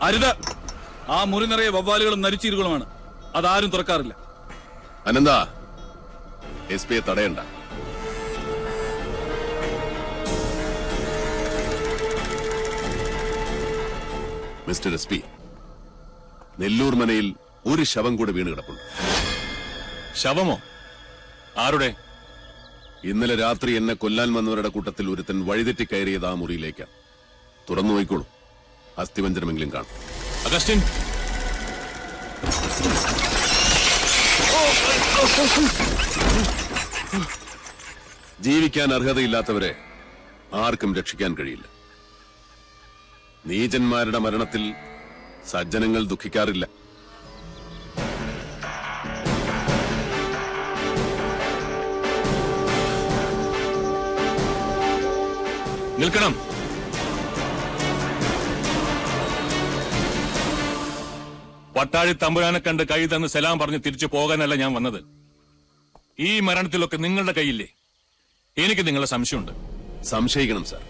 അരുത്. ആ മുറി നിറയെ വവ്വാലുകളും നരിച്ചീരുകളുമാണ്. അതാരും തുറക്കാറില്ല. അനന്ത, എസ് പിയെ തടയണ്ട. മിസ്റ്റർ എസ് പി, നെല്ലൂർ മനയിൽ ഒരു ശവം കൂടെ വീണ് കിടപ്പുണ്ട്. ശവമോ? ആരുടെ? ഇന്നലെ രാത്രി എന്നെ കൊല്ലാൻ വന്നവരുടെ കൂട്ടത്തിൽ ഒരുത്തൻ വഴിതെറ്റി കയറിയത് ആ മുറിയിലേക്കാണ്. തുറന്നു നോയിക്കോളൂ, അസ്ഥിപഞ്ജരമെങ്കിലും കാണും. അഗസ്റ്റിൻ, ജീവിക്കാൻ അർഹതയില്ലാത്തവരെ ആർക്കും രക്ഷിക്കാൻ കഴിയില്ല. നീചന്മാരുടെ മരണത്തിൽ സജ്ജനങ്ങൾ ദുഃഖിക്കാറില്ല. നിൽക്കണം. പട്ടാഴി തമ്പുരാനെ കണ്ട് കൈ തന്ന് സലാം പറഞ്ഞ് തിരിച്ചു പോകാനല്ല ഞാൻ വന്നത്. ഈ മരണത്തിലൊക്കെ നിങ്ങളുടെ കൈയില്ലേ? എനിക്ക് നിങ്ങളെ സംശയമുണ്ട്. സംശയിക്കണം സാർ.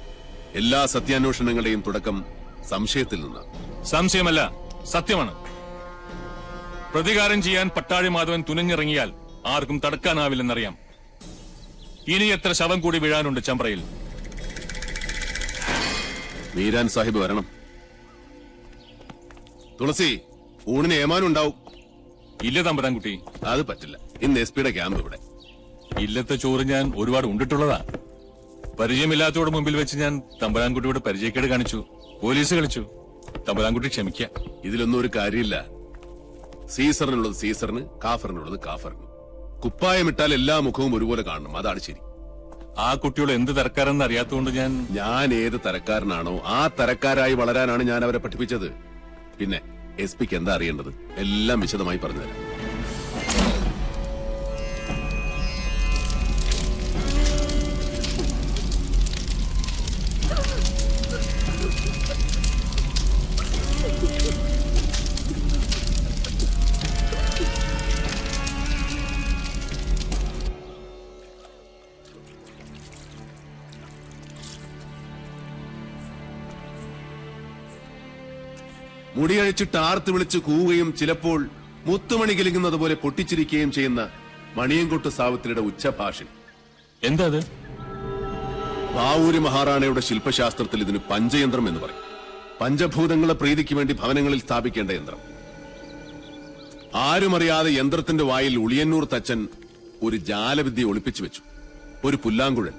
എല്ലാ സത്യാന്വേഷണങ്ങളുടെയും തുടക്കം സംശയത്തിൽ നിന്നാണ്. സംശയമല്ല, സത്യമാണ്. പ്രതികാരം ചെയ്യാൻ പട്ടാഴി മാധവൻ തുനിഞ്ഞിറങ്ങിയാൽ ആർക്കും തടുക്കാനാവില്ലെന്നറിയാം. ഇനി എത്ര ശവം കൂടി വീഴാനുണ്ട് ചമ്പ്രയിൽ? മീരാൻ സാഹിബ് വരണം. തുളസി, ഊണിന് ഏമാനുണ്ടാവും. ഇല്ല തമ്പുരാൻകുട്ടി, അത് പറ്റില്ല. ഇന്ന് എസ് പിയുടെ ക്യാമ്പ് ഇവിടെ. ഇല്ലത്തെ ചോറ് ഞാൻ ഒരുപാട് ഉണ്ടിട്ടുള്ളതാ. പരിചയമില്ലാത്തവരുടെ മുമ്പിൽ വെച്ച് ഞാൻ തമ്പുരാൻകുട്ടിയോട് പരിചയക്കേട് കാണിച്ചു, പോലീസ് കളിച്ചു. തമ്പുരാൻകുട്ടി ക്ഷമിക്ക. ഇതിലൊന്നും ഒരു കാര്യമില്ല. സീസറിനുള്ളത് സീസറിന്, കാഫറിനുള്ളത് കാഫറിന്. കുപ്പായമിട്ടാൽ എല്ലാ മുഖവും ഒരുപോലെ കാണണം, അതാണ് ശരി. ആ കുട്ടിയോട് എന്ത് തരക്കാരെന്ന് അറിയാത്തതുകൊണ്ട് ഞാൻ ഏത് തരക്കാരനാണോ ആ തരക്കാരായി വളരാനാണ് ഞാൻ അവരെ പഠിപ്പിച്ചത്. പിന്നെ എസ് പിക്ക് എന്താ അറിയേണ്ടത്? എല്ലാം വിശദമായി പറഞ്ഞുതരാം. മുടിയഴിച്ചിട്ട് ആർത്ത് വിളിച്ച് കൂവുകയും ചിലപ്പോൾ മുത്തുമണി കിലുങ്ങുന്നത് പോലെ പൊട്ടിച്ചിരിക്കുകയും ചെയ്യുന്ന മണിയൻകൊട്ട് സാവിത്രിയുടെ ഉച്ചഭാഷണം. എന്താ അത്? പാവൂരി മഹാറാണയുടെ ശില്പശാസ്ത്രത്തിൽ ഇതിന് പഞ്ചയന്ത്രം എന്ന് പറയും. പഞ്ചഭൂതങ്ങളെ പ്രീതിക്ക് വേണ്ടി ഭവനങ്ങളിൽ സ്ഥാപിക്കേണ്ട യന്ത്രം. ആരുമറിയാതെ യന്ത്രത്തിന്റെ വായിൽ ഉളിയന്നൂർ തച്ചൻ ഒരു ജാലവിദ്യ ഒളിപ്പിച്ചു വെച്ചു. ഒരു പുല്ലാങ്കുഴൽ.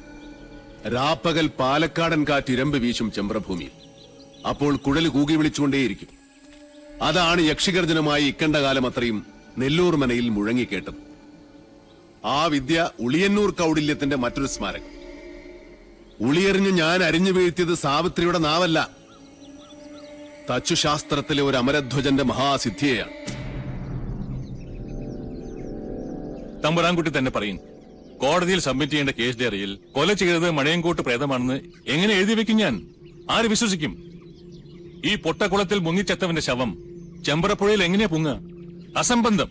രാപ്പകൽ പാലക്കാടൻ കാറ്റ് ഇരമ്പ് വീശും ചെമ്പ്രഭൂമിയിൽ. അപ്പോൾ കുഴൽ കൂകി വിളിച്ചുകൊണ്ടേയിരിക്കും. അതാണ് യക്ഷിഗർജനമായി ഇക്കണ്ട കാലം അത്രയും നെല്ലൂർ മനയിൽ മുഴങ്ങിക്കേട്ടത്. ആ വിദ്യ ഉളിയന്നൂർ കൗടില്യത്തിന്റെ മറ്റൊരു സ്മാരകം. ഉളിയെറിഞ്ഞ് ഞാൻ അരിഞ്ഞു വീഴ്ത്തിയത് സാവിത്രിയുടെ നാവല്ല, തച്ചുശാസ്ത്രത്തിലെ ഒരു അമരധ്വജന്റെ മഹാസിദ്ധിയെയാണ്. തമ്പുരാൻകുട്ടി തന്നെ പറയും. കോടതിയിൽ സബ്മിറ്റ് ചെയ്യേണ്ട കേസ് ഡയറിയിൽ കൊല ചെയ്തത് മണിയൻകോട്ട് പ്രേതമാണെന്ന് എങ്ങനെ എഴുതി വെക്കും ഞാൻ? ആര് വിശ്വസിക്കും? ഈ പൊട്ടക്കുളത്തിൽ മുങ്ങിച്ചെത്തവന്റെ ശവം ചെമ്പ്രപ്പുഴയിൽ എങ്ങനെയാ പൊങ്ങുക? അസംബന്ധം.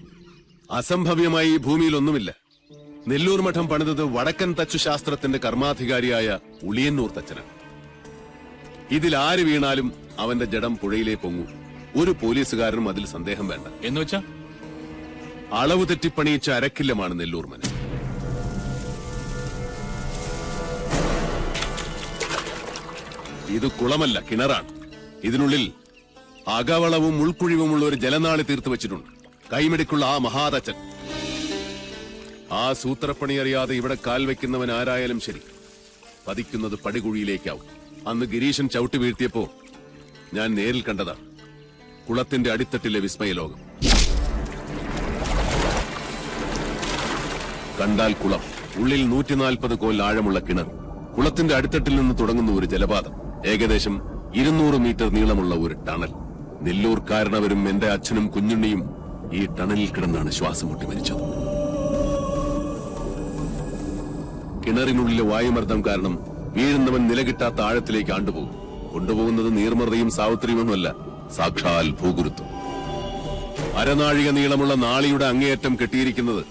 അസംഭവ്യമായി ഈ ഭൂമിയിൽ ഒന്നുമില്ല. നെല്ലൂർ മഠം പണിതത് വടക്കൻ തച്ചുശാസ്ത്രത്തിന്റെ കർമാധികാരിയായ ഉളിയന്നൂർ തച്ചനാണ്. ഇതിൽ ആര് വീണാലും അവന്റെ ജഡം പുഴയിലേ പൊങ്ങൂ. ഒരു പോലീസുകാരനും അതിൽ സന്ദേഹം വേണ്ട. എന്നുവെച്ചാ അളവ് തെറ്റിപ്പണിയിച്ച അരക്കില്ലമാണ് നെല്ലൂർ മന. ഇത് കുളമല്ല, കിണറാണ്. ഇതിനുള്ളിൽ അകവളവും ഉൾക്കുഴിവുമുള്ള ഒരു ജലനാളി തീർത്തു വെച്ചിട്ടുണ്ട്. കൈമിടിക്കുള്ള ആ മഹാതച്ചൻ. ആ സൂത്രപ്പണി അറിയാതെ ഇവിടെ കാൽ വയ്ക്കുന്നവൻ ആരായാലും ശരി, പതിക്കുന്നത് പടികുഴിയിലേക്കാവും. അന്ന് ഗിരീശൻ ചവിട്ടി വീഴ്ത്തിയപ്പോ ഞാൻ നേരിൽ കണ്ടതാ കുളത്തിന്റെ അടിത്തട്ടിലെ വിസ്മയലോകം. കണ്ടാൽ കുളം, ഉള്ളിൽ 140 കോൽ ആഴമുള്ള കിണർ, കുളത്തിന്റെ അടിത്തട്ടിൽ നിന്ന് തുടങ്ങുന്ന ഒരു ജലപാതം, ഏകദേശം 200 മീറ്റർ നീളമുള്ള ഒരു ടണൽ. നെല്ലൂർക്കാരനവരും എന്റെ അച്ഛനും കുഞ്ഞുണ്ണിയും ഈ ടണലിൽ കിടന്നാണ് ശ്വാസം മുട്ടി മരിച്ചത്. കിണറിനുള്ളിലെ വായുമർദ്ദം കാരണം വീഴുന്നവൻ നിലകിട്ടാത്ത ആഴത്തിലേക്ക് ആണ്ടുപോകും. കൊണ്ടുപോകുന്നത് നീർമർദ്ദയും സാവിത്രിയുമൊന്നുമല്ല, സാക്ഷാൽ ഭൂഗുരുത്വം. അരനാഴിക നീളമുള്ള നാളിയുടെ അങ്ങേയറ്റം കെട്ടിയിരിക്കുന്നത്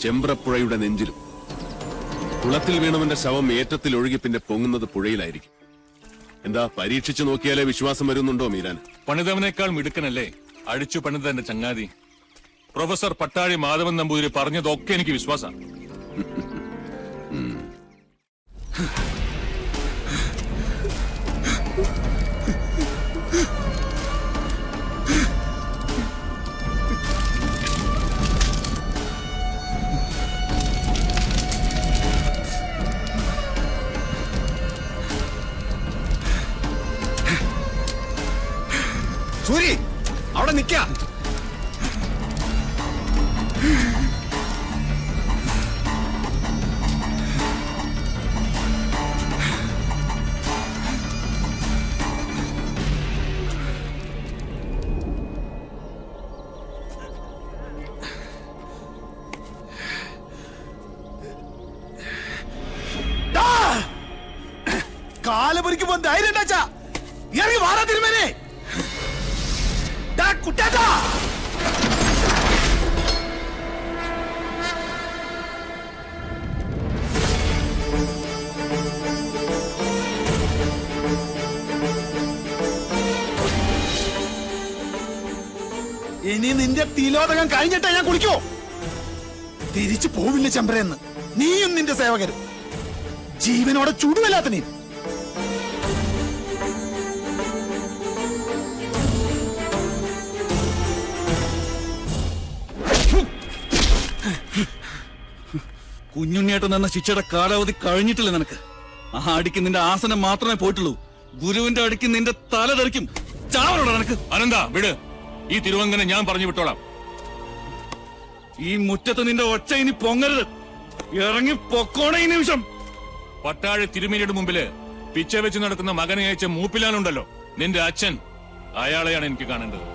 ചെമ്പ്രപ്പുഴയുടെ നെഞ്ചിലും. കുളത്തിൽ വീണവന്റെ ശവം ഏറ്റത്തിൽ ഒഴുകി പിന്നെ പൊങ്ങുന്നത് പുഴയിലായിരിക്കും. എന്താ പരീക്ഷിച്ചു നോക്കിയാലേ വിശ്വാസം വരുന്നുണ്ടോ മീരാൻ? പണിതവനേക്കാൾ മിടുക്കനല്ലേ അടിച്ചു പണിത എന്റെ ചങ്ങാതി. പ്രൊഫസർ പട്ടാഴി മാധവൻ നമ്പൂതിരി പറഞ്ഞതൊക്കെ എനിക്ക് വിശ്വാസം. സൂരി അവിടെ നിക്ക. കാല് പൊരിക്കുമ്പോ ധൈര്യം ഉണ്ടാച്ചാ ഇറങ്ങി വാടാ തിരുമേനെ. കുട്ടാ ഇനി നിന്റെ തിലോദകം കഴിഞ്ഞിട്ടാ ഞാൻ കുളിക്കോ? തിരിച്ചു പോവില്ല ചെമ്പരെന്ന് നീയും നിന്റെ സേവകരും. ജീവനോടെ ചുടുവല്ലാത്ത നീ. കുഞ്ഞുണ്ണിയേട്ടൻ എന്ന ശിക്ഷയുടെ കാലാവധി കഴിഞ്ഞിട്ടില്ല നിനക്ക്. ആ അടിക്ക് നിന്റെ ആസനം മാത്രമേ പോയിട്ടുള്ളൂ. ഗുരുവിന്റെ അടിക്ക് നിന്റെ തല തെറിക്കും. ചാവലോടാ നിനക്ക്. അനന്ത വിട്, ഈ തിരുവങ്കനെ ഞാൻ പറഞ്ഞു വിട്ടോളാം. ഈ മുറ്റത്ത് നിന്റെ ഒച്ച ഇനി പൊങ്ങരുത്. ഇറങ്ങി പൊക്കോണ ഈ നിമിഷം. പട്ടാഴി തിരുമേനിയുടെ മുമ്പില് പിച്ച വെച്ച് നടക്കുന്ന മകനെ അയച്ച മൂപ്പിലാനുണ്ടല്ലോ നിന്റെ അച്ഛൻ, അയാളെയാണ് എനിക്ക് കാണേണ്ടത്.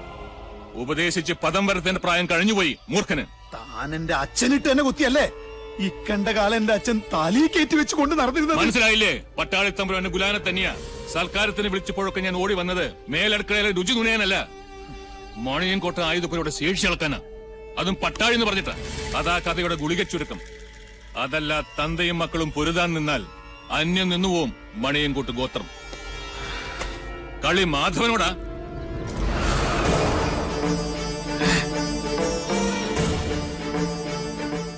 ഉപദേശിച്ച് പദം വരത്തേണ്ട പ്രായം കഴിഞ്ഞുപോയി മൂർഖന്. താൻ എന്റെ അച്ഛനിട്ട് എന്നെ കുത്തിയല്ലേ? ഇക്കണ്ട കാലം എന്റെ അച്ഛൻ താലി കയറ്റി വെച്ച് കൊണ്ട് നടന്നിരുന്നത് മനസ്സിലായില്ലേ? പട്ടാളി തമ്പുരാന്റെ ഗുലാനെ തന്നെയാ സൽക്കാരത്തിന് വിളിച്ചപ്പോഴൊക്കെ ഞാൻ ഓടി വന്നത് മേലടുക്കളയിലെ രുചി നുണയാനല്ല, മണിയൻകോട്ട ആയുധപ്പുരയുടെ ശേഷി അളക്കാനാ. അതും പട്ടാഴി എന്ന് പറഞ്ഞിട്ടാ. അതാ കഥയുടെ ഗുളിക ചുരുക്കം. അതല്ല, തന്തയും മക്കളും പൊരുതാൻ നിന്നാൽ അന്യം നിന്നുപോവും മണിയൻകോട്ട് ഗോത്രം. കളി മാധവനോടാ.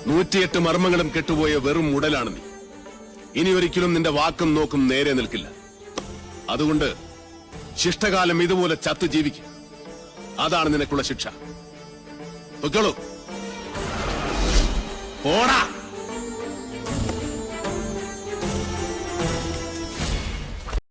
108 മർമ്മങ്ങളും കെട്ടുപോയ വെറും ഉടലാണ് നീ. ഇനി ഒരിക്കലും നിന്റെ വാക്കും നോക്കും നേരെ നിൽക്കില്ല. അതുകൊണ്ട് ശിഷ്ടകാലം ഇതുപോലെ ചത്തു ജീവിക്കും. അതാണ് നിനക്കുള്ള ശിക്ഷ. പൊയ്ക്കോളൂ. പോടാ.